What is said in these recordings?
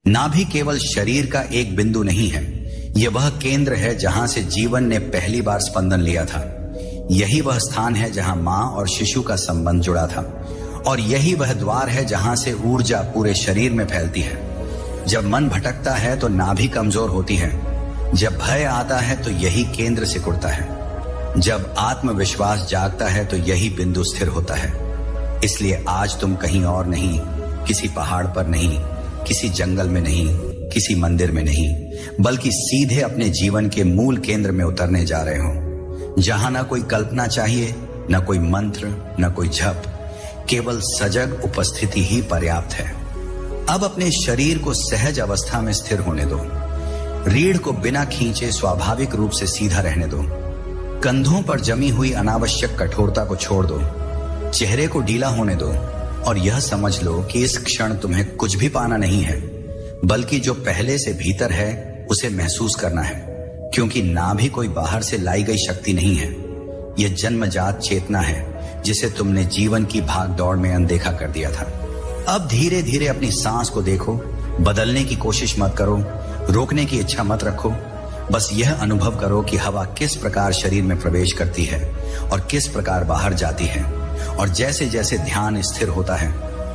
नाभि केवल शरीर का एक बिंदु नहीं है, यह वह केंद्र है जहां से जीवन ने पहली बार स्पंदन लिया था। यही वह स्थान है जहां मां और शिशु का संबंध जुड़ा था, और यही वह द्वार है जहां से ऊर्जा पूरे शरीर में फैलती है। जब मन भटकता है तो नाभि कमजोर होती है, जब भय आता है तो यही केंद्र सिकुड़ता है, जब आत्मविश्वास जागता है तो यही बिंदु स्थिर होता है। इसलिए आज तुम कहीं और नहीं, किसी पहाड़ पर नहीं, किसी जंगल में नहीं, किसी मंदिर में नहीं, बल्कि सीधे अपने जीवन के मूल केंद्र में उतरने जा रहे हो, जहां ना कोई कल्पना चाहिए, न कोई मंत्र, न कोई जप, केवल सजग उपस्थिति ही पर्याप्त है। अब अपने शरीर को सहज अवस्था में स्थिर होने दो। रीढ़ को बिना खींचे स्वाभाविक रूप से सीधा रहने दो। कंधों पर जमी हुई अनावश्यक कठोरता को छोड़ दो। चेहरे को ढीला होने दो और यह समझ लो कि इस क्षण तुम्हें कुछ भी पाना नहीं है, बल्कि जो पहले से भीतर है उसे महसूस करना है, क्योंकि नाभि कोई बाहर से लाई गई शक्ति नहीं है। यह जन्मजात चेतना है जिसे तुमने जीवन की भाग दौड़ में अनदेखा कर दिया था। अब धीरे धीरे अपनी सांस को देखो। बदलने की कोशिश मत करो, रोकने की इच्छा मत रखो। बस यह अनुभव करो कि हवा किस प्रकार शरीर में प्रवेश करती है और किस प्रकार बाहर जाती है। और जैसे जैसे ध्यान स्थिर होता है,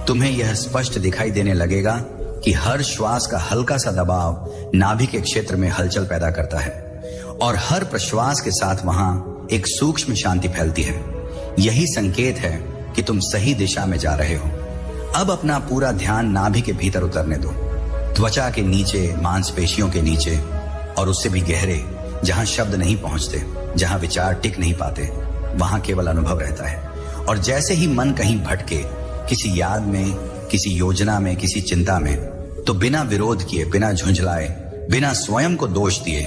तुम्हें यह स्पष्ट दिखाई देने लगेगा कि हर श्वास का हल्का सा दबाव नाभि के क्षेत्र में हलचल पैदा करता है, और हर प्रश्वास के साथ वहां एक सूक्ष्म शांति फैलती है। यही संकेत है कि तुम सही दिशा में जा रहे हो। अब अपना पूरा ध्यान नाभि के भीतर उतरने दो, त्वचा के नीचे, मांसपेशियों के नीचे, और उससे भी गहरे, जहां शब्द नहीं पहुंचते, जहां विचार टिक नहीं पाते, वहां केवल अनुभव रहता है। और जैसे ही मन कहीं भटके, किसी याद में, किसी योजना में, किसी चिंता में, तो बिना विरोध किए, बिना झुंझलाए, बिना स्वयं को दोष दिए,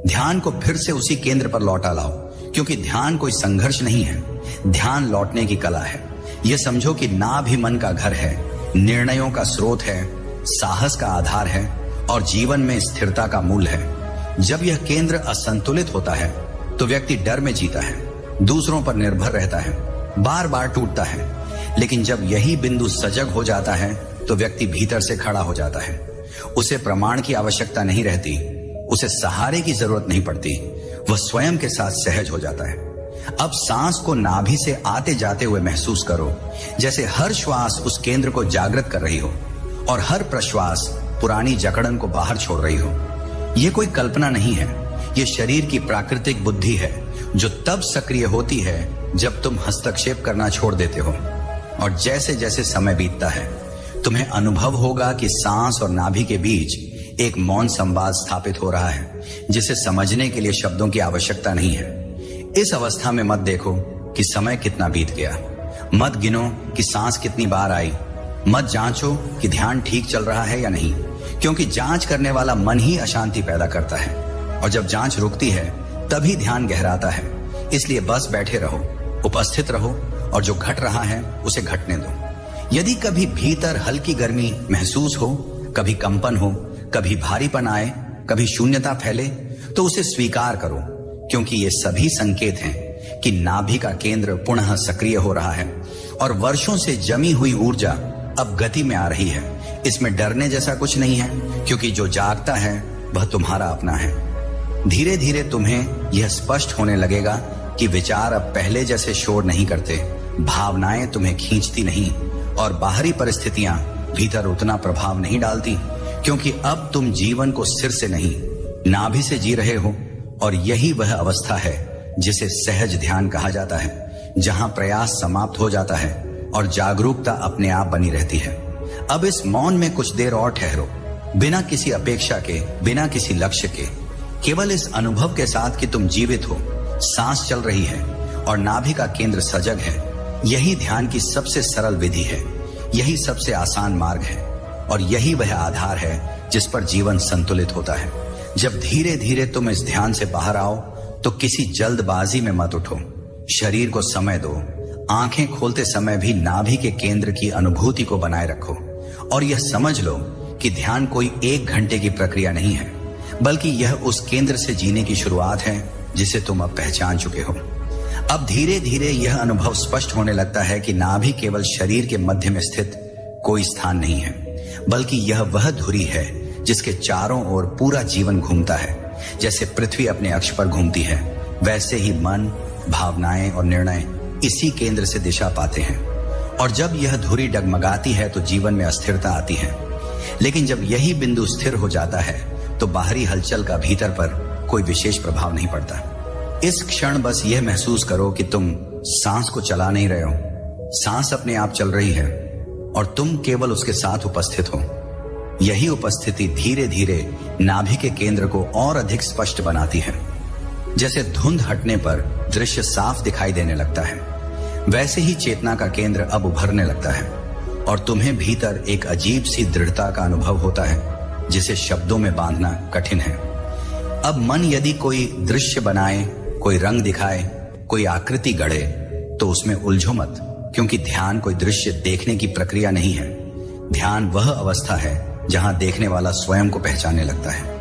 ध्यान को फिर से उसी केंद्र पर लौटा लाओ। क्योंकि ध्यान कोई संघर्ष नहीं है, ध्यान लौटने की कला है। यह समझो कि नाभि मन का घर है, निर्णयों का स्रोत है, साहस का आधार है, और जीवन में स्थिरता का मूल है। जब यह केंद्र असंतुलित होता है तो व्यक्ति डर में जीता है, दूसरों पर निर्भर रहता है, बार बार टूटता है। लेकिन जब यही बिंदु सजग हो जाता है तो व्यक्ति भीतर से खड़ा हो जाता है। उसे प्रमाण की आवश्यकता नहीं रहती, उसे सहारे की जरूरत नहीं पड़ती, वह स्वयं के साथ सहज हो जाता है। अब सांस को नाभि से आते जाते हुए महसूस करो, जैसे हर श्वास उस केंद्र को जागृत कर रही हो और हर प्रश्वास पुरानी जकड़न को बाहर छोड़ रही हो। यह कोई कल्पना नहीं है, यह शरीर की प्राकृतिक बुद्धि है, जो तब सक्रिय होती है जब तुम हस्तक्षेप करना छोड़ देते हो। और जैसे जैसे समय बीतता है, तुम्हें अनुभव होगा कि सांस और नाभि के बीच एक मौन संवाद स्थापित हो रहा है, जिसे समझने के लिए शब्दों की आवश्यकता नहीं है। इस अवस्था में मत देखो कि समय कितना बीत गया, मत गिनो कि सांस कितनी बार आई, मत जांचो कि ध्यान ठीक चल रहा है या नहीं, क्योंकि जांच करने वाला मन ही अशांति पैदा करता है। और जब जांच रुकती है तभी ध्यान गहराता है। इसलिए बस बैठे रहो, उपस्थित रहो, और जो घट रहा है उसे घटने दो। यदि कभी भीतर हल्की गर्मी महसूस हो, कभी कंपन हो, कभी भारीपन आए, कभी शून्यता फैले, तो उसे स्वीकार करो, क्योंकि ये सभी संकेत हैं कि नाभि का केंद्र पुनः सक्रिय हो रहा है और वर्षों से जमी हुई ऊर्जा अब गति में आ रही है। इसमें डरने जैसा कुछ नहीं है, क्योंकि जो जागता है वह तुम्हारा अपना है। धीरे धीरे तुम्हें यह स्पष्ट होने लगेगा कि विचार अब पहले जैसे शोर नहीं करते, भावनाएं तुम्हें खींचती नहीं, और बाहरी परिस्थितियां भीतर उतना प्रभाव नहीं डालती, क्योंकि अब तुम जीवन को सिर से नहीं, नाभि से जी रहे हो। और यही वह अवस्था है जिसे सहज ध्यान कहा जाता है, जहां प्रयास समाप्त हो जाता है और जागरूकता अपने आप बनी रहती है। अब इस मौन में कुछ देर और ठहरो, बिना किसी अपेक्षा के, बिना किसी लक्ष्य के, केवल इस अनुभव के साथ कि तुम जीवित हो, सांस चल रही है और नाभि का केंद्र सजग है। यही ध्यान की सबसे सरल विधि है, यही सबसे आसान मार्ग है, और यही वह आधार है जिस पर जीवन संतुलित होता है। जब धीरे धीरे तुम इस ध्यान से बाहर आओ तो किसी जल्दबाजी में मत उठो, शरीर को समय दो। आंखें खोलते समय भी नाभि के केंद्र की अनुभूति को बनाए रखो, और यह समझ लो कि ध्यान कोई 1 घंटे की प्रक्रिया नहीं है, बल्कि यह उस केंद्र से जीने की शुरुआत है जिसे तुम अब पहचान चुके हो। अब धीरे धीरे यह अनुभव स्पष्ट होने लगता है कि नाभि केवल शरीर के मध्य में स्थित कोई स्थान नहीं है, बल्कि यह वह धुरी है जिसके चारों ओर पूरा जीवन घूमता है। जैसे पृथ्वी अपने अक्ष पर घूमती है, वैसे ही मन, भावनाएं और निर्णय इसी केंद्र से दिशा पाते हैं। और जब यह धुरी डगमगाती है तो जीवन में अस्थिरता आती है। लेकिन जब यही बिंदु स्थिर हो जाता है तो बाहरी हलचल का भीतर पर कोई विशेष प्रभाव नहीं पड़ता। इस क्षण बस यह महसूस करो कि तुम सांस को चला नहीं रहे हो, सांस अपने आप चल रही है और तुम केवल उसके साथ उपस्थित हो। यही उपस्थिति धीरे धीरे नाभि के केंद्र को और अधिक स्पष्ट बनाती है। जैसे धुंध हटने पर दृश्य साफ दिखाई देने लगता है, वैसे ही चेतना का केंद्र अब उभरने लगता है और तुम्हें भीतर एक अजीब सी दृढ़ता का अनुभव होता है जिसे शब्दों में बांधना कठिन है। अब मन यदि कोई दृश्य बनाए, कोई रंग दिखाए, कोई आकृति गढ़े तो उसमें उलझो मत, क्योंकि ध्यान कोई दृश्य देखने की प्रक्रिया नहीं है। ध्यान वह अवस्था है जहां देखने वाला स्वयं को पहचानने लगता है।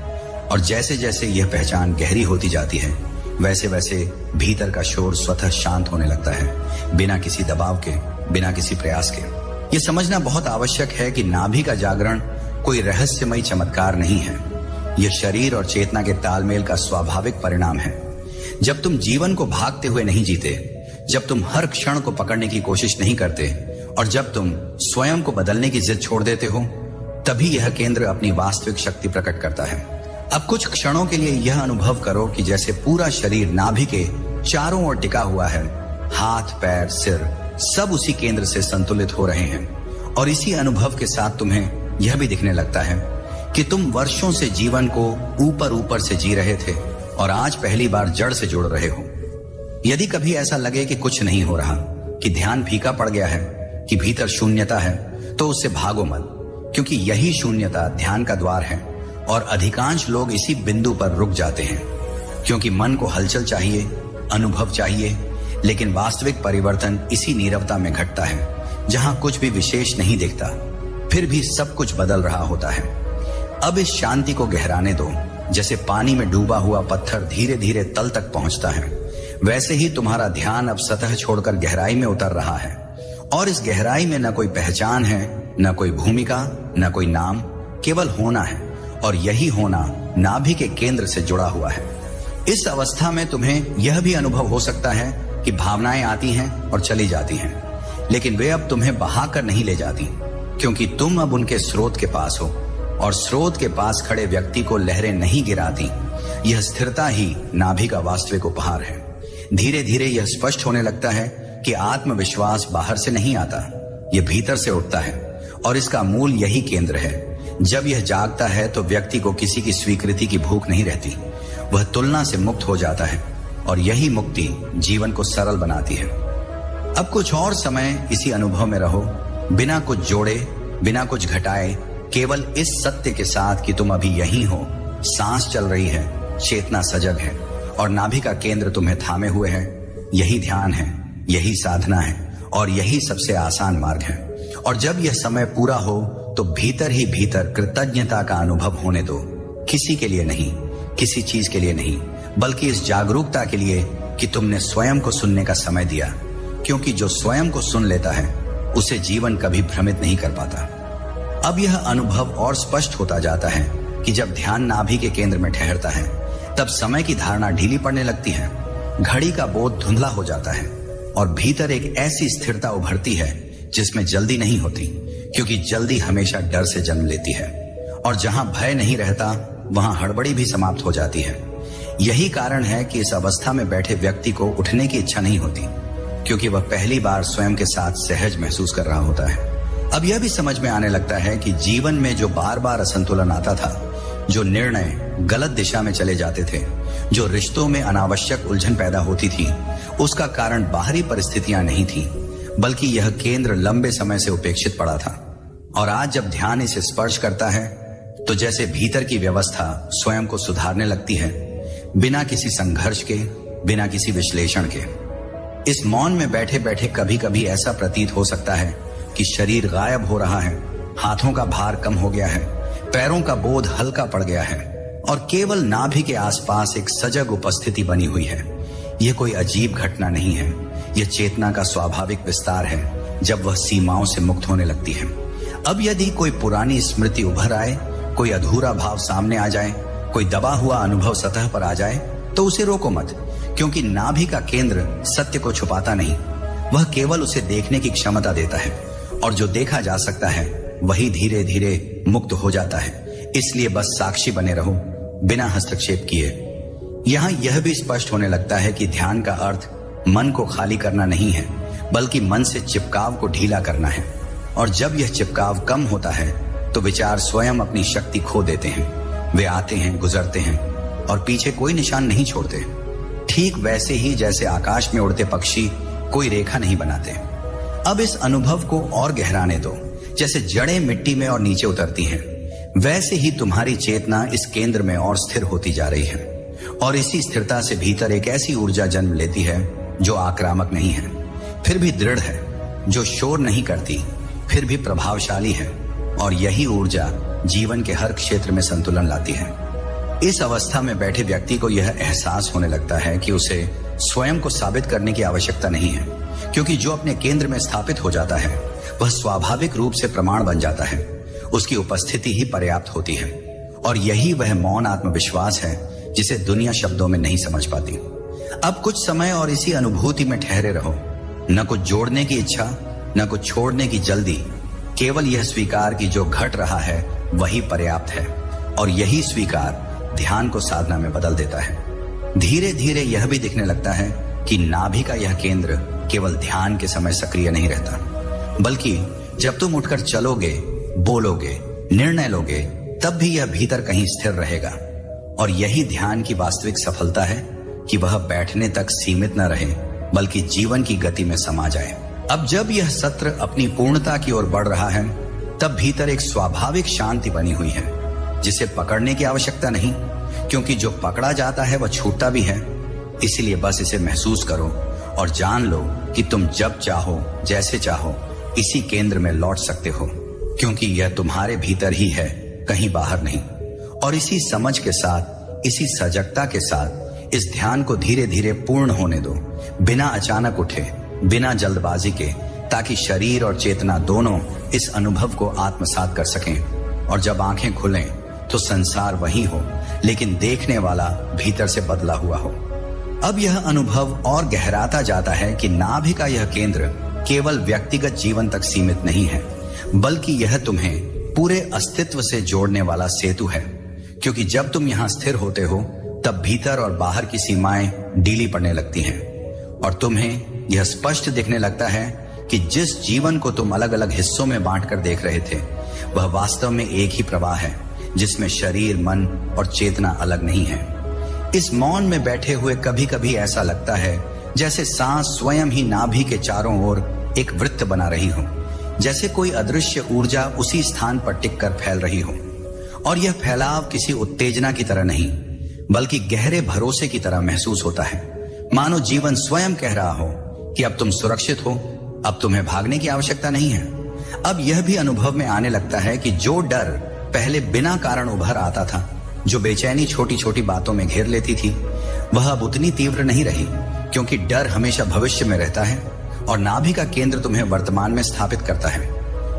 और जैसे जैसे यह पहचान गहरी होती जाती है वैसे वैसे भीतर का शोर स्वतः शांत होने लगता है, बिना किसी दबाव के, बिना किसी प्रयास के। यह समझना बहुत आवश्यक है कि नाभि का जागरण कोई रहस्यमयी चमत्कार नहीं है। यह शरीर और चेतना के तालमेल का स्वाभाविक परिणाम है। जब तुम जीवन को भागते हुए नहीं जीते, जब तुम हर क्षण को पकड़ने की कोशिश नहीं करते और जब तुम स्वयं को बदलने की जिद छोड़ देते हो, तभी यह केंद्र अपनी वास्तविक शक्ति प्रकट करता है। अब कुछ क्षणों के लिए यह अनुभव करो कि जैसे पूरा शरीर नाभि के चारों ओर टिका हुआ है, हाथ, पैर, सिर सब उसी केंद्र से संतुलित हो रहे हैं। और इसी अनुभव के साथ तुम्हें यह भी दिखने लगता है कि तुम वर्षों से जीवन को ऊपर ऊपर से जी रहे थे और आज पहली बार जड़ से जुड़ रहे हो। यदि कभी ऐसा लगे कि कुछ नहीं हो रहा, कि ध्यान फीका पड़ गया है, कि भीतर शून्यता है, तो उससे भागो मत, क्योंकि यही शून्यता ध्यान का द्वार है। और अधिकांश लोग इसी बिंदु पर रुक जाते हैं, क्योंकि मन को हलचल चाहिए, अनुभव चाहिए, लेकिन वास्तविक परिवर्तन इसी नीरवता में घटता है जहां कुछ भी विशेष नहीं दिखता, फिर भी सब कुछ बदल रहा होता है। अब इस शांति को गहराने दो। जैसे पानी में डूबा हुआ पत्थर धीरे धीरे तल तक पहुंचता है, वैसे ही तुम्हारा ध्यान अब सतह छोड़कर गहराई में उतर रहा है। और इस गहराई में न कोई पहचान है, न कोई भूमिका, न कोई नाम, केवल होना है। और यही होना नाभि के केंद्र से जुड़ा हुआ है। इस अवस्था में तुम्हें यह भी अनुभव हो सकता है कि भावनाएं आती हैं और चली जाती हैं, लेकिन वे अब तुम्हें बहाकर नहीं ले जाती, क्योंकि तुम अब उनके स्रोत के पास हो और स्रोत के पास खड़े व्यक्ति को लहरें नहीं गिराती। यह स्थिरता ही नाभि का वास्तविक उपहार है। धीरे धीरे यह स्पष्ट होने लगता है कि आत्मविश्वास बाहर से नहीं आता, यह भीतर से उठता है और इसका मूल यही केंद्र है। जब यह जागता है तो व्यक्ति को किसी की स्वीकृति की भूख नहीं रहती, वह तुलना से मुक्त हो जाता है और यही मुक्ति जीवन को सरल बनाती है। अब कुछ और समय इसी अनुभव में रहो, बिना कुछ जोड़े, बिना कुछ घटाए, केवल इस सत्य के साथ कि तुम अभी यहीं हो, सांस चल रही है, चेतना सजग है और नाभि का केंद्र तुम्हें थामे हुए है। यही ध्यान है, यही साधना है और यही सबसे आसान मार्ग है। और जब यह समय पूरा हो तो भीतर ही भीतर कृतज्ञता का अनुभव होने दो, किसी के लिए नहीं, किसी चीज के लिए नहीं, बल्कि इस जागरूकता के लिए कि तुमने स्वयं को सुनने का समय दिया, क्योंकि जो स्वयं को सुन लेता है उसे जीवन कभी भ्रमित नहीं कर पाता। अब यह अनुभव और स्पष्ट होता जाता है कि जब ध्यान नाभि के केंद्र में ठहरता है तब समय की धारणा ढीली पड़ने लगती है, घड़ी का बोध धुंधला हो जाता है और भीतर एक ऐसी स्थिरता उभरती है जिसमें जल्दी नहीं होती, क्योंकि जल्दी हमेशा डर से जन्म लेती है और जहां भय नहीं रहता वहां हड़बड़ी भी समाप्त हो जाती है। यही कारण है कि इस अवस्था में बैठे व्यक्ति को उठने की इच्छा नहीं होती, क्योंकि वह पहली बार स्वयं के साथ सहज महसूस कर रहा होता है। अब यह भी समझ में आने लगता है कि जीवन में जो बार बार असंतुलन आता था, जो निर्णय गलत दिशा में चले जाते थे, जो रिश्तों में अनावश्यक उलझन पैदा होती थी, उसका कारण बाहरी परिस्थितियां नहीं थी, बल्कि यह केंद्र लंबे समय से उपेक्षित पड़ा था। और आज जब ध्यान इसे स्पर्श करता है तो जैसे भीतर की व्यवस्था स्वयं को सुधारने लगती है, बिना किसी संघर्ष के, बिना किसी विश्लेषण के। इस मौन में बैठे बैठे कभी कभी ऐसा प्रतीत हो सकता है कि शरीर गायब हो रहा है, हाथों का भार कम हो गया है, पैरों का बोझ हल्का पड़ गया है और केवल नाभि के आसपास एक सजग उपस्थिति बनी हुई है। यह कोई अजीब घटना नहीं है, यह चेतना का स्वाभाविक विस्तार है जब वह सीमाओं से मुक्त होने लगती है। अब यदि कोई पुरानी स्मृति उभर आए, कोई अधूरा भाव सामने आ जाए, कोई दबा हुआ अनुभव सतह पर आ जाए, तो उसे रोको मत, क्योंकि नाभि का केंद्र सत्य को छुपाता नहीं, वह केवल उसे देखने की क्षमता देता है, और जो देखा जा सकता है वही धीरे धीरे मुक्त हो जाता है। इसलिए बस साक्षी बने रहो, बिना हस्तक्षेप किए। यहाँ यह भी स्पष्ट होने लगता है कि ध्यान का अर्थ मन को खाली करना नहीं है, बल्कि मन से चिपकाव को ढीला करना है। और जब यह चिपकाव कम होता है तो विचार स्वयं अपनी शक्ति खो देते हैं। वे आते हैं, गुजरते हैं और पीछे कोई निशान नहीं छोड़ते। ठीक वैसे ही जैसे आकाश में उड़ते पक्षी कोई रेखा नहीं बनाते। अब इस अनुभव को और गहराने दो। जैसे जड़ें मिट्टी में और नीचे उतरती हैं, वैसे ही तुम्हारी चेतना इस केंद्र में और स्थिर होती जा रही है। और इसी स्थिरता से भीतर एक ऐसी ऊर्जा जन्म लेती है जो आक्रामक नहीं है, फिर भी दृढ़ है, जो शोर नहीं करती, फिर भी प्रभावशाली है। और यही ऊर्जा जीवन के हर क्षेत्र में संतुलन लाती है। इस अवस्था में बैठे व्यक्ति को यह एहसास होने लगता है कि उसे स्वयं को साबित करने की आवश्यकता नहीं है, क्योंकि जो अपने केंद्र में स्थापित हो जाता है वह स्वाभाविक रूप से प्रमाण बन जाता है। उसकी उपस्थिति ही पर्याप्त होती है। और यही वह मौन आत्मविश्वास है जिसे दुनिया शब्दों में नहीं समझ पाती। अब कुछ समय और इसी अनुभूति में ठहरे रहो। न कुछ जोड़ने की इच्छा, न कुछ छोड़ने की जल्दी, केवल यह स्वीकार कि जो घट रहा है वही पर्याप्त है। और यही स्वीकार ध्यान को साधना में बदल देता है। धीरे धीरे यह भी दिखने लगता है कि नाभि का यह केंद्र केवल ध्यान के समय सक्रिय नहीं रहता, बल्कि जब तुम उठकर चलोगे, बोलोगे, निर्णय लोगे, तब भी यह भीतर कहीं स्थिर रहेगा। और यही ध्यान की वास्तविक सफलता है कि वह बैठने तक सीमित न रहे, बल्कि जीवन की गति में समा जाए। अब जब यह सत्र अपनी पूर्णता की ओर बढ़ रहा है, तब भीतर एक स्वाभाविक शांति बनी हुई है, जिसे पकड़ने की आवश्यकता नहीं, क्योंकि जो पकड़ा जाता है वह छूटता भी है। इसलिए बस इसे महसूस करो और जान लो कि तुम जब चाहो, जैसे चाहो, इसी केंद्र में लौट सकते हो, क्योंकि यह तुम्हारे भीतर ही है, कहीं बाहर नहीं। और इसी समझ के साथ, इसी सजगता के साथ इस ध्यान को धीरे धीरे पूर्ण होने दो, बिना अचानक उठे, बिना जल्दबाजी के, ताकि शरीर और चेतना दोनों इस अनुभव को आत्मसात कर सकें। और जब आंखें खुलें तो संसार वही हो, लेकिन देखने वाला भीतर से बदला हुआ हो। अब यह अनुभव और गहराता जाता है कि नाभि का यह केंद्र केवल व्यक्तिगत जीवन तक सीमित नहीं है, बल्कि यह तुम्हें पूरे अस्तित्व से जोड़ने वाला सेतु है। क्योंकि जब तुम यहाँ स्थिर होते हो, तब भीतर और बाहर की सीमाएं ढीली पड़ने लगती हैं, और तुम्हें यह स्पष्ट दिखने लगता है कि जिस जीवन को तुम अलग अलग हिस्सों में बांटकर देख रहे थे, वह वास्तव में एक ही प्रवाह है, जिसमें शरीर, मन और चेतना अलग नहीं है। इस मौन में बैठे हुए कभी कभी ऐसा लगता है जैसे सांस स्वयं ही नाभि के चारों ओर एक वृत्त बना रही हो, जैसे कोई अदृश्य ऊर्जा उसी स्थान पर टिककर फैल रही हो। और यह फैलाव किसी उत्तेजना की तरह नहीं, बल्कि गहरे भरोसे की तरह महसूस होता है, मानो जीवन स्वयं कह रहा हो कि अब तुम सुरक्षित हो, अब तुम्हें भागने की आवश्यकता नहीं है। अब यह भी अनुभव में आने लगता है कि जो डर पहले बिना कारण उभर आता था, जो बेचैनी छोटी छोटी बातों में घेर लेती थी, वह अब उतनी तीव्र नहीं रही, क्योंकि डर हमेशा भविष्य में रहता है और नाभि का केंद्र तुम्हें वर्तमान में स्थापित करता है।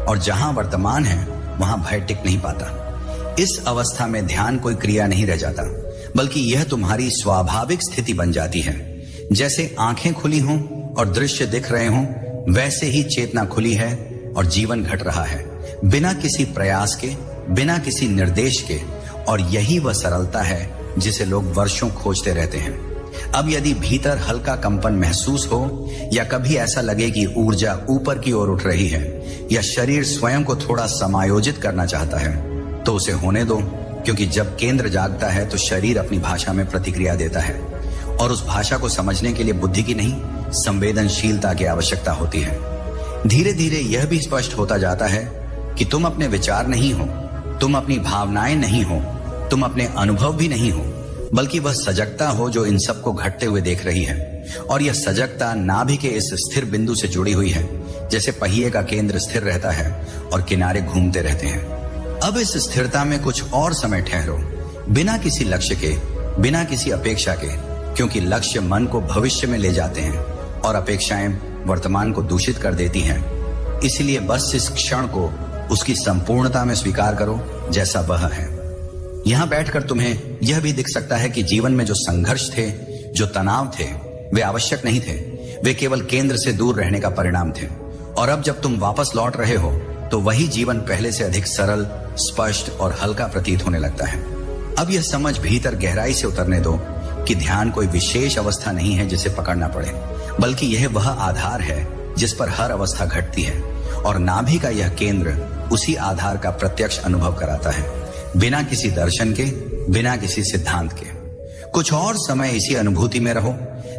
और जहां वर्तमान है वहां भय टिक नहीं पाता। इस अवस्था में ध्यान कोई क्रिया नहीं रह जाता, बल्कि यह तुम्हारी स्वाभाविक स्थिति बन जाती है। जैसे आंखें खुली हों और दृश्य दिख रहे हों, वैसे ही चेतना खुली है और जीवन घट रहा है, बिना किसी प्रयास के, बिना किसी निर्देश के। और यही वह सरलता है जिसे लोग वर्षों खोजते रहते हैं। अब यदि भीतर हल्का कंपन महसूस हो, या कभी ऐसा लगे कि ऊर्जा ऊपर की ओर उठ रही है, या शरीर स्वयं को थोड़ा समायोजित करना चाहता है, तो उसे होने दो, क्योंकि जब केंद्र जागता है तो शरीर अपनी भाषा में प्रतिक्रिया देता है। और उस भाषा को समझने के लिए बुद्धि की नहीं, संवेदनशीलता की आवश्यकता होती है। धीरे धीरे यह भी स्पष्ट होता जाता है कि तुम अपने विचार नहीं हो, तुम अपनी भावनाएं नहीं हो, तुम अपने अनुभव भी नहीं हो, बल्कि वह सजगता हो जो इन सबको घटते हुए देख रही है। और यह सजगता नाभि के इस स्थिर बिंदु से जुड़ी हुई है, जैसे पहिए का केंद्र स्थिर रहता है और किनारे घूमते रहते हैं। अब इस स्थिरता में कुछ और समय ठहरो, बिना किसी लक्ष्य के, बिना किसी अपेक्षा के, क्योंकि लक्ष्य मन को भविष्य में ले जाते हैं और अपेक्षाएं वर्तमान को दूषित कर देती हैं। इसलिए बस इस क्षण को उसकी संपूर्णता में स्वीकार करो जैसा वह है। यहां बैठकर तुम्हें यह भी दिख सकता है कि जीवन में जो संघर्ष थे, जो तनाव थे, वे आवश्यक नहीं थे। वे केवल केंद्र से दूर रहने का परिणाम थे। और अब जब तुम वापस लौट रहे हो तो वही जीवन पहले से अधिक सरल, स्पष्ट और हल्का प्रतीत होने लगता है। अब यह समझ भीतर गहराई से उतरने दो कि ध्यान कोई विशेष अवस्था नहीं है जिसे पकड़ना पड़े, बल्कि यह वह आधार है जिस पर हर अवस्था घटती है। और नाभि का यह केंद्र उसी आधार का प्रत्यक्ष अनुभव कराता है, बिना किसी दर्शन के, बिना किसी सिद्धांत के। कुछ और समय इसी अनुभूति में रहो,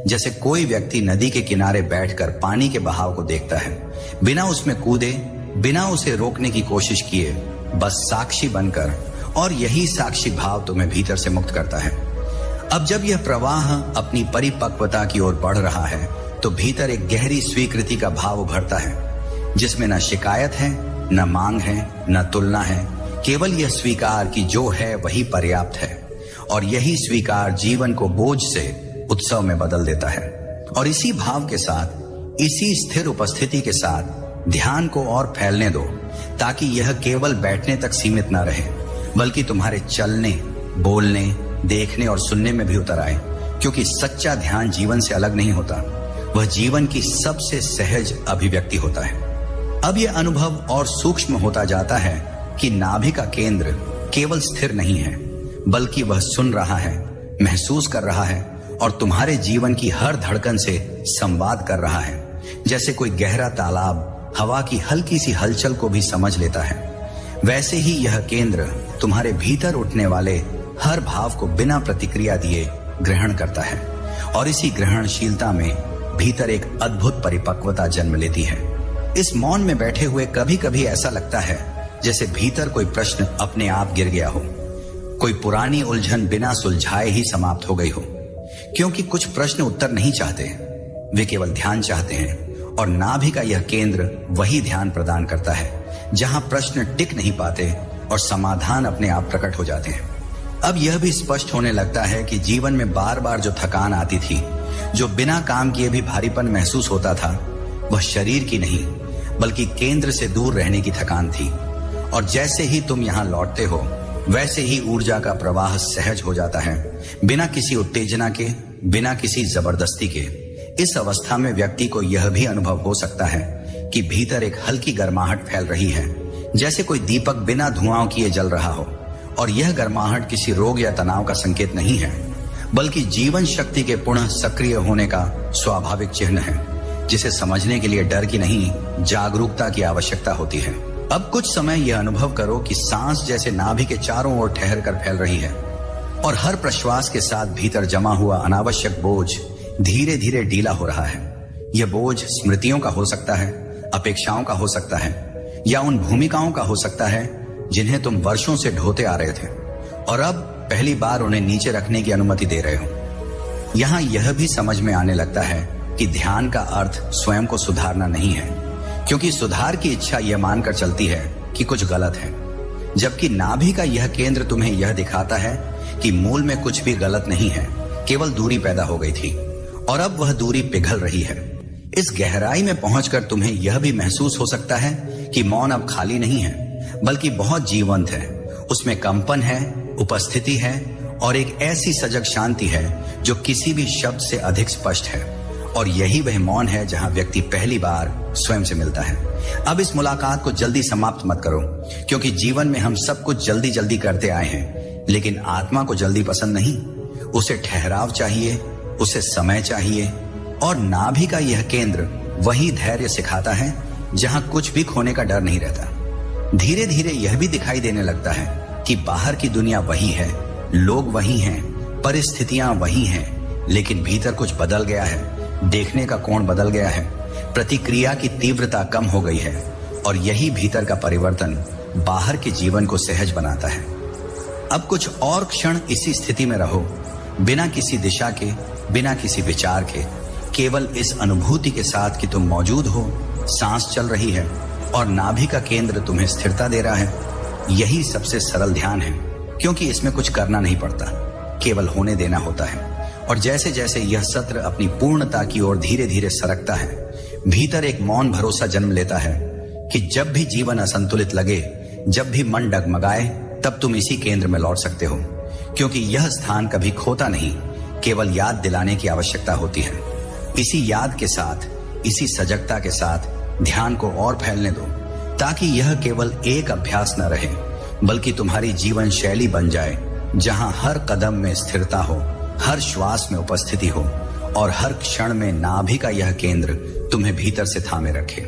जैसे कोई व्यक्ति नदी के किनारे बैठकर पानी के बहाव को देखता है, बिना उसमें कूदे, बिना उसे रोकने की कोशिश किए, बस साक्षी बनकर। और यही साक्षी भाव तुम्हें भीतर से मुक्त करता है। अब जब यह प्रवाह अपनी परिपक्वता की ओर बढ़ रहा है तो भीतर एक गहरी स्वीकृति का भाव उभरता है, जिसमें न शिकायत है, न मांग है, न तुलना है, केवल यह स्वीकार कि जो है वही पर्याप्त है। और यही स्वीकार जीवन को बोझ से उत्सव में बदल देता है। और इसी भाव के साथ, इसी स्थिर उपस्थिति के साथ ध्यान को और फैलने दो, ताकि यह केवल बैठने तक सीमित न रहे, बल्कि तुम्हारे चलने, बोलने, देखने और सुनने में भी उतर आए। क्योंकि सच्चा ध्यान जीवन से अलग नहीं होता, वह जीवन की सबसे सहज अभिव्यक्ति होता है। अब यह अनुभव और सूक्ष्म होता जाता है कि नाभि का केंद्र केवल स्थिर नहीं है, बल्कि वह सुन रहा है, महसूस कर रहा है और तुम्हारे जीवन की हर धड़कन से संवाद कर रहा है। जैसे कोई गहरा तालाब हवा की हल्की सी हलचल को भी समझ लेता है, वैसे ही यह केंद्र तुम्हारे भीतर उठने वाले हर भाव को बिना प्रतिक्रिया दिए ग्रहण करता है। और इसी ग्रहणशीलता में भीतर एक अद्भुत परिपक्वता जन्म लेती है। इस मौन में बैठे हुए कभी कभी ऐसा लगता है जैसे भीतर कोई प्रश्न अपने आप गिर गया हो, कोई पुरानी उलझन बिना सुलझाए ही समाप्त हो गई हो। क्योंकि कुछ प्रश्न उत्तर नहीं चाहते, वे केवल ध्यान चाहते हैं। और नाभि का यह केंद्र वही ध्यान प्रदान करता है जहां प्रश्न टिक नहीं पाते और समाधान अपने आप प्रकट हो जाते हैं। अब यह भी स्पष्ट होने लगता है कि जीवन में बार बार जो थकान आती थी, जो बिना काम किए भी भारीपन महसूस होता था, वह शरीर की नहीं बल्कि केंद्र से दूर रहने की थकान थी। और जैसे ही तुम यहाँ लौटते हो, वैसे ही ऊर्जा का प्रवाह सहज हो जाता है, बिना किसी उत्तेजना के, बिना किसी जबरदस्ती के। इस अवस्था में व्यक्ति को यह भी अनुभव हो सकता है कि भीतर एक हल्की गर्माहट फैल रही है, जैसे कोई दीपक बिना धुआं किए जल रहा हो। और यह गर्माहट किसी रोग या तनाव का संकेत नहीं है, बल्कि जीवन शक्ति के पुनः सक्रिय होने का स्वाभाविक चिन्ह है, जिसे समझने के लिए डर की नहीं, जागरूकता की आवश्यकता होती है। अब कुछ समय यह अनुभव करो कि सांस जैसे नाभि के चारों ओर ठहर कर फैल रही है, और हर प्रश्वास के साथ भीतर जमा हुआ अनावश्यक बोझ धीरे धीरे ढीला हो रहा है। यह बोझ स्मृतियों का हो सकता है, अपेक्षाओं का हो सकता है, या उन भूमिकाओं का हो सकता है जिन्हें तुम वर्षों से ढोते आ रहे थे, और अब पहली बार उन्हें नीचे रखने की अनुमति दे रहे हो। यहां यह भी समझ में आने लगता है कि ध्यान का अर्थ स्वयं को सुधारना नहीं है, क्योंकि सुधार की इच्छा यह मानकर चलती है कि कुछ गलत है, जबकि नाभि का यह केंद्र तुम्हें यह दिखाता है कि मूल में कुछ भी गलत नहीं है, केवल दूरी पैदा हो गई थी और अब वह दूरी पिघल रही है। इस गहराई में पहुंचकर तुम्हें यह भी महसूस हो सकता है कि मौन अब खाली नहीं है, बल्कि बहुत जीवंत है। उसमें कंपन है, उपस्थिति है और एक ऐसी सजग शांति है जो किसी भी शब्द से अधिक स्पष्ट है। और यही वह मौन है जहां व्यक्ति पहली बार स्वयं से मिलता है। अब इस मुलाकात को जल्दी समाप्त मत करो, क्योंकि जीवन में हम सब कुछ जल्दी जल्दी करते आए हैं, लेकिन आत्मा को जल्दी पसंद नहीं। उसे ठहराव चाहिए, उसे समय चाहिए। और नाभि का यह केंद्र वही धैर्य सिखाता है जहां कुछ भी खोने का डर नहीं रहता। धीरे धीरे यह भी दिखाई देने लगता है कि बाहर की दुनिया वही है, लोग वही हैं, परिस्थितियां वही हैं, लेकिन भीतर कुछ बदल गया है। देखने का कोण बदल गया है, प्रतिक्रिया की तीव्रता कम हो गई है, और यही भीतर का परिवर्तन बाहर के जीवन को सहज बनाता है। अब कुछ और क्षण इसी स्थिति में रहो, बिना किसी दिशा के, बिना किसी विचार के, केवल इस अनुभूति के साथ कि तुम मौजूद हो, सांस चल रही है और नाभि का केंद्र तुम्हें स्थिरता दे रहा है। यही सबसे सरल ध्यान है, क्योंकि इसमें कुछ करना नहीं पड़ता, केवल होने देना होता है। और जैसे जैसे यह सत्र अपनी पूर्णता की ओर धीरे धीरे सरकता है, भीतर एक मौन भरोसा जन्म लेता है कि जब भी जीवन असंतुलित लगे, जब भी मन डगमगाए, तब तुम इसी केंद्र में लौट सकते हो, क्योंकि यह स्थान कभी खोता नहीं, केवल याद दिलाने की आवश्यकता होती है। इसी याद के साथ, इसी सजगता के साथ ध्यान को और फैलने दो, ताकि यह केवल एक अभ्यास न रहे, बल्कि तुम्हारी जीवन शैली बन जाए, जहां हर कदम में स्थिरता हो, हर श्वास में उपस्थिति हो और हर क्षण में नाभि का यह केंद्र तुम्हें भीतर से थामे रखे।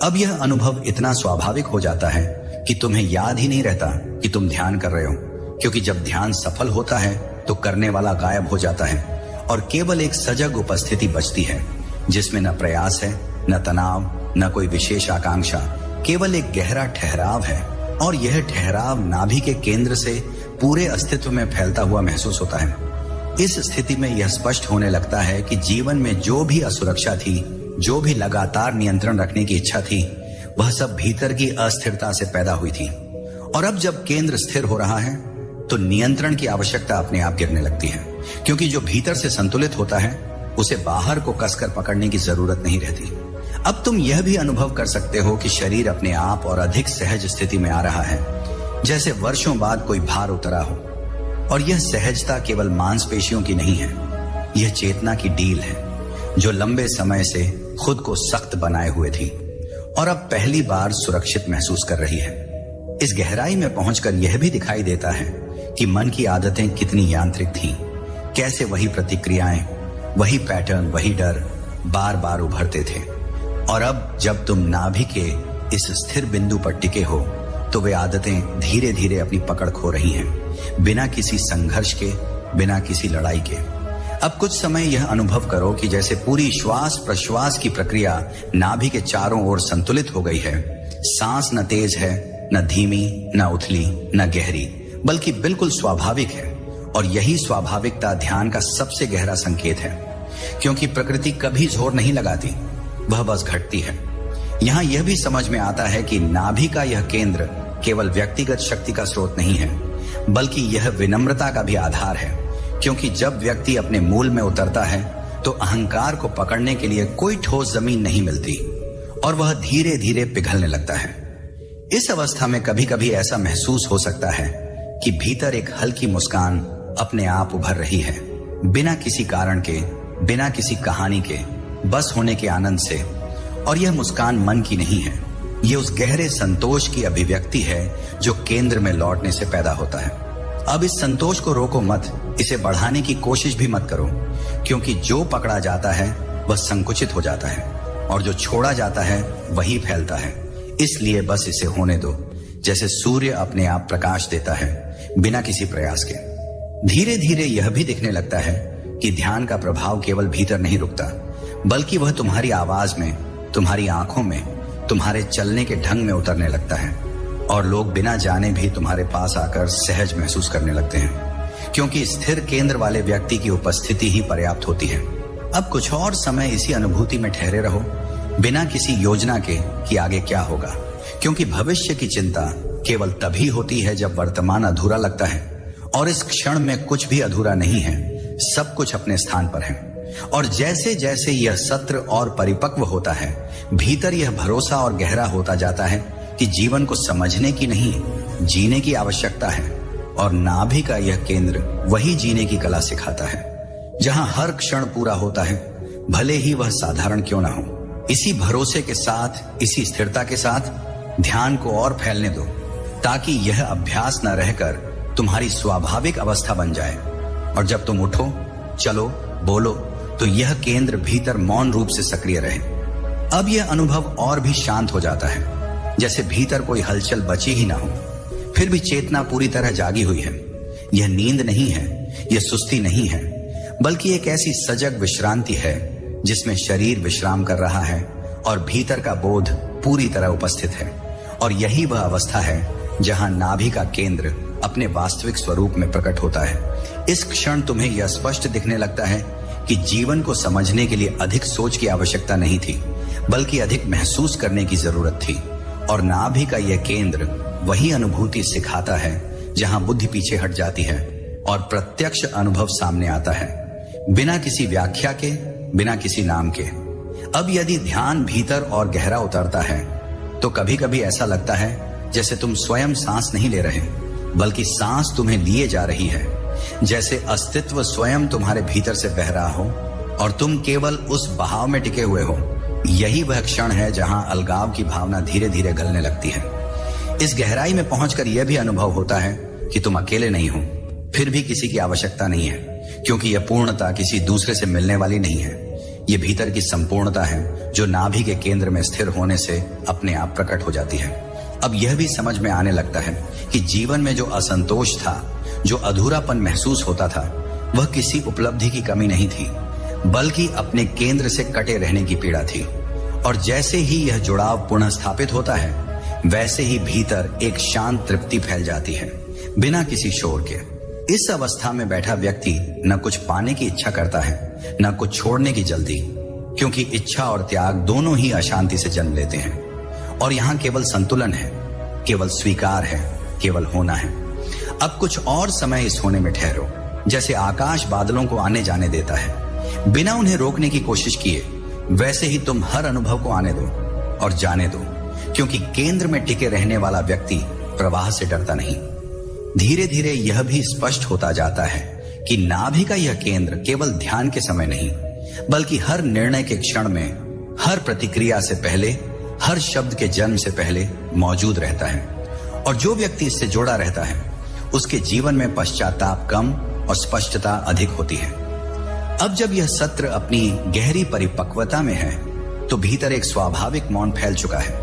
अब यह अनुभव इतना स्वाभाविक हो जाता है कि तुम्हें याद ही नहीं रहता कि तुम ध्यान कर रहे हो, क्योंकि जब ध्यान सफल होता है तो करने वाला गायब हो जाता है और केवल एक सजग उपस्थिति बचती है, जिसमें न प्रयास है, न तनाव, न कोई विशेष आकांक्षा, केवल एक गहरा ठहराव है। और यह ठहराव नाभि के केंद्र से पूरे अस्तित्व में फैलता हुआ महसूस होता है। इस स्थिति में यह स्पष्ट होने लगता है कि जीवन में जो भी असुरक्षा थी, जो भी लगातार नियंत्रण रखने की इच्छा थी, वह सब भीतर की अस्थिरता से पैदा हुई थी। और अब जब केंद्र स्थिर हो रहा है तो नियंत्रण की आवश्यकता अपने आप गिरने लगती है, क्योंकि जो भीतर से संतुलित होता है उसे बाहर को कसकर पकड़ने की जरूरत नहीं रहती। अब तुम यह भी अनुभव कर सकते हो कि शरीर अपने आप और अधिक सहज स्थिति में आ रहा है, जैसे वर्षों बाद कोई भार उतरा हो। और यह सहजता केवल मांसपेशियों की नहीं है, यह चेतना की डील है, जो लंबे समय से खुद को सख्त बनाए हुए थी और अब पहली बार सुरक्षित महसूस कर रही है। इस गहराई में पहुंचकर यह भी दिखाई देता है कि मन की आदतें कितनी यांत्रिक थीं, कैसे वही प्रतिक्रियाएं, वही पैटर्न, वही डर बार बार उभरते थे। और अब जब तुम नाभि के इस स्थिर बिंदु पर टिके हो तो वे आदतें धीरे धीरे अपनी पकड़ खो रही हैं, बिना किसी संघर्ष के, बिना किसी लड़ाई के। अब कुछ समय यह अनुभव करो कि जैसे पूरी श्वास प्रश्वास की प्रक्रिया नाभि के चारों ओर संतुलित हो गई है। सांस न तेज है, न धीमी, न उथली, न गहरी, बल्कि बिल्कुल स्वाभाविक है। और यही स्वाभाविकता ध्यान का सबसे गहरा संकेत है, क्योंकि प्रकृति कभी जोर नहीं लगाती, वह बस घटती है। यहाँ यह भी समझ में आता है कि नाभि का यह केंद्र केवल व्यक्तिगत शक्ति का स्रोत नहीं है, बल्कि यह विनम्रता का भी आधार है, क्योंकि जब व्यक्ति अपने मूल में उतरता है तो अहंकार को पकड़ने के लिए कोई ठोस जमीन नहीं मिलती और वह धीरे धीरे पिघलने लगता है। इस अवस्था में कभी कभी ऐसा महसूस हो सकता है कि भीतर एक हल्की मुस्कान अपने आप उभर रही है, बिना किसी कारण के, बिना किसी कहानी के, बस होने के आनंद से। और यह मुस्कान मन की नहीं है, यह उस गहरे संतोष की अभिव्यक्ति है जो केंद्र में लौटने से पैदा होता है। अब इस संतोष को रोको मत, इसे बढ़ाने की कोशिश भी मत करो, क्योंकि जो पकड़ा जाता है वह संकुचित हो जाता है और जो छोड़ा जाता है वही फैलता है। इसलिए बस इसे होने दो, जैसे सूर्य अपने आप प्रकाश देता है, बिना किसी प्रयास के। धीरे धीरे यह भी दिखने लगता है कि ध्यान का प्रभाव केवल भीतर नहीं रुकता, बल्कि वह तुम्हारी आवाज में, तुम्हारी आंखों में, तुम्हारे चलने के ढंग में उतरने लगता है और लोग बिना जाने भी तुम्हारे पास आकर सहज महसूस करने लगते हैं, क्योंकि स्थिर केंद्र वाले व्यक्ति की उपस्थिति ही पर्याप्त होती है। अब कुछ और समय इसी अनुभूति में ठहरे रहो, बिना किसी योजना के कि आगे क्या होगा, क्योंकि भविष्य की चिंता केवल तभी होती है जब वर्तमान अधूरा लगता है। और इस क्षण में कुछ भी अधूरा नहीं है, सब कुछ अपने स्थान पर है। और जैसे जैसे यह सत्र और परिपक्व होता है, भीतर यह भरोसा और गहरा होता जाता है कि जीवन को समझने की नहीं, जीने की आवश्यकता है। और नाभि का यह केंद्र वही जीने की कला सिखाता है, जहां हर क्षण पूरा होता है, भले ही वह साधारण क्यों ना हो। इसी भरोसे के साथ, इसी स्थिरता के साथ ध्यान को और फैलने दो, ताकि यह अभ्यास न रहकर तुम्हारी स्वाभाविक अवस्था बन जाए। और जब तुम उठो, चलो, बोलो, तो यह केंद्र भीतर मौन रूप से सक्रिय रहे। अब यह अनुभव और भी शांत हो जाता है, जैसे भीतर कोई हलचल बची ही ना हो, फिर भी चेतना पूरी तरह जागी हुई है। यह नींद नहीं है, यह सुस्ती नहीं है, बल्कि एक ऐसी सजग विश्रांति है जिसमें शरीर विश्राम कर रहा है और भीतर का बोध पूरी तरह उपस्थित है। और यही वह अवस्था है जहां नाभि का केंद्र अपने वास्तविक स्वरूप में प्रकट होता है। इस क्षण तुम्हें यह स्पष्ट दिखने लगता है कि जीवन को समझने के लिए अधिक सोच की आवश्यकता नहीं थी, बल्कि अधिक महसूस करने की जरूरत थी। और नाभि का यह केंद्र वही अनुभूति सिखाता है जहां बुद्धि पीछे हट जाती है और प्रत्यक्ष अनुभव सामने आता है, बिना किसी व्याख्या के, बिना किसी नाम के। अब यदि ध्यान भीतर और गहरा उतरता है तो कभी कभी ऐसा लगता है जैसे तुम स्वयं सांस नहीं ले रहे, बल्कि सांस तुम्हें लिए जा रही है। जैसे अस्तित्व स्वयं तुम्हारे भीतर से बह रहा हो और तुम केवल उस बहाव में टिके हुए हो। यही वह क्षण है जहां अलगाव की भावना धीरे धीरे गलने लगती है। इस गहराई में पहुंचकर यह भी अनुभव होता है कि तुम अकेले नहीं हो, फिर भी किसी की आवश्यकता नहीं है, क्योंकि यह पूर्णता किसी दूसरे से मिलने वाली नहीं है। ये भीतर की संपूर्णता है जो नाभि के केंद्र में स्थिर होने से अपने आप प्रकट हो जाती है। अब यह भी समझ में आने लगता है कि जीवन में जो असंतोष था, जो अधूरापन महसूस होता था, वह किसी उपलब्धि की कमी नहीं थी, बल्कि अपने केंद्र से कटे रहने की पीड़ा थी। और जैसे ही यह जुड़ाव पुनः स्थापित होता है, वैसे ही भीतर एक शांत तृप्ति फैल जाती है, बिना किसी शोर के। इस अवस्था में बैठा व्यक्ति न कुछ पाने की इच्छा करता है, न कुछ छोड़ने की जल्दी, क्योंकि इच्छा और त्याग दोनों ही अशांति से जन्म लेते हैं। और यहाँ केवल संतुलन है, केवल स्वीकार है, केवल होना है। अब कुछ और समय इस होने में ठहरो, जैसे आकाश बादलों को आने जाने देता है, बिना उन्हें रोकने की कोशिश किए। वैसे ही तुम हर अनुभव को आने दो और जाने दो, क्योंकि केंद्र में टिके रहने वाला व्यक्ति प्रवाह से डरता नहीं। धीरे धीरे यह भी स्पष्ट होता जाता है कि नाभि का यह केंद्र केवल ध्यान के समय नहीं, बल्कि हर निर्णय के क्षण में, हर प्रतिक्रिया से पहले, हर शब्द के जन्म से पहले मौजूद रहता है। और जो व्यक्ति इससे जुड़ा रहता है, उसके जीवन में पश्चाताप कम और स्पष्टता अधिक होती है। अब जब यह सत्र अपनी गहरी परिपक्वता में है, तो भीतर एक स्वाभाविक मौन फैल चुका है,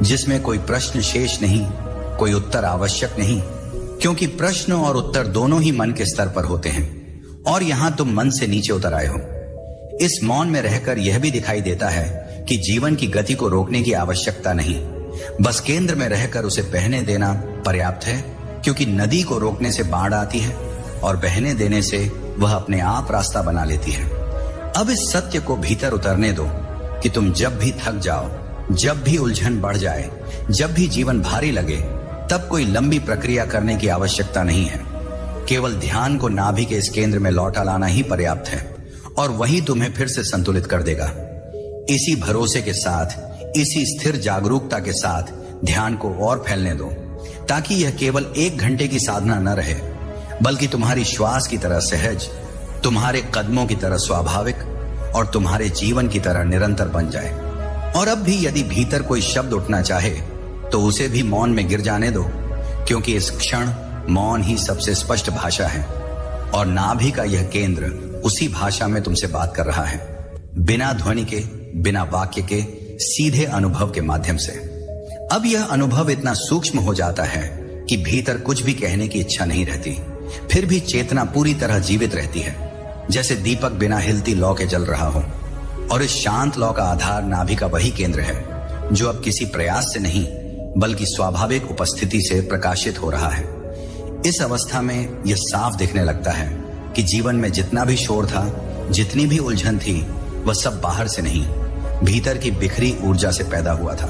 जिसमें कोई प्रश्न शेष नहीं, कोई उत्तर आवश्यक नहीं, क्योंकि प्रश्न और उत्तर दोनों ही मन के स्तर पर होते हैं, और यहां तुम मन से नीचे उतर आए हो। इस मौन में रहकर यह भी दिखाई देता है कि जीवन की गति को रोकने की आवश्यकता नहीं, बस केंद्र में रहकर उसे बहने देना पर्याप्त है, क्योंकि नदी को रोकने से बाढ़ आती है और बहने देने से वह अपने आप रास्ता बना लेती है। अब इस सत्य को भीतर उतरने दो कि तुम जब भी थक जाओ, जब भी उलझन बढ़ जाए, जब भी जीवन भारी लगे, तब कोई लंबी प्रक्रिया करने की आवश्यकता नहीं है। केवल ध्यान को नाभि के इस केंद्र में लौटा लाना ही पर्याप्त है, और वही तुम्हें फिर से संतुलित कर देगा। इसी भरोसे के साथ, इसी स्थिर जागरूकता के साथ ध्यान को और फैलने दो, ताकि यह केवल 1 घंटे की साधना न रहे, बल्कि तुम्हारी श्वास की तरह सहज, तुम्हारे कदमों की तरह स्वाभाविक और तुम्हारे जीवन की तरह निरंतर बन जाए। और अब भी यदि भीतर कोई शब्द उठना चाहे, तो उसे भी मौन में गिर जाने दो, क्योंकि इस क्षण मौन ही सबसे स्पष्ट भाषा है, और नाभि का यह केंद्र उसी भाषा में तुमसे बात कर रहा है, बिना ध्वनि के, बिना वाक्य के, सीधे अनुभव के माध्यम से। अब यह अनुभव इतना सूक्ष्म हो जाता है कि भीतर कुछ भी कहने की इच्छा नहीं रहती, फिर भी चेतना पूरी तरह जीवित रहती है, जैसे दीपक बिना हिलती लौ के जल रहा हो। और इस शांत लौ का आधार नाभि का वही केंद्र है, जो अब किसी प्रयास से नहीं, बल्कि स्वाभाविक उपस्थिति से प्रकाशित हो रहा है। इस अवस्था में यह साफ दिखने लगता है कि जीवन में जितना भी शोर था, जितनी भी उलझन थी, वह सब बाहर से नहीं, भीतर की बिखरी ऊर्जा से पैदा हुआ था।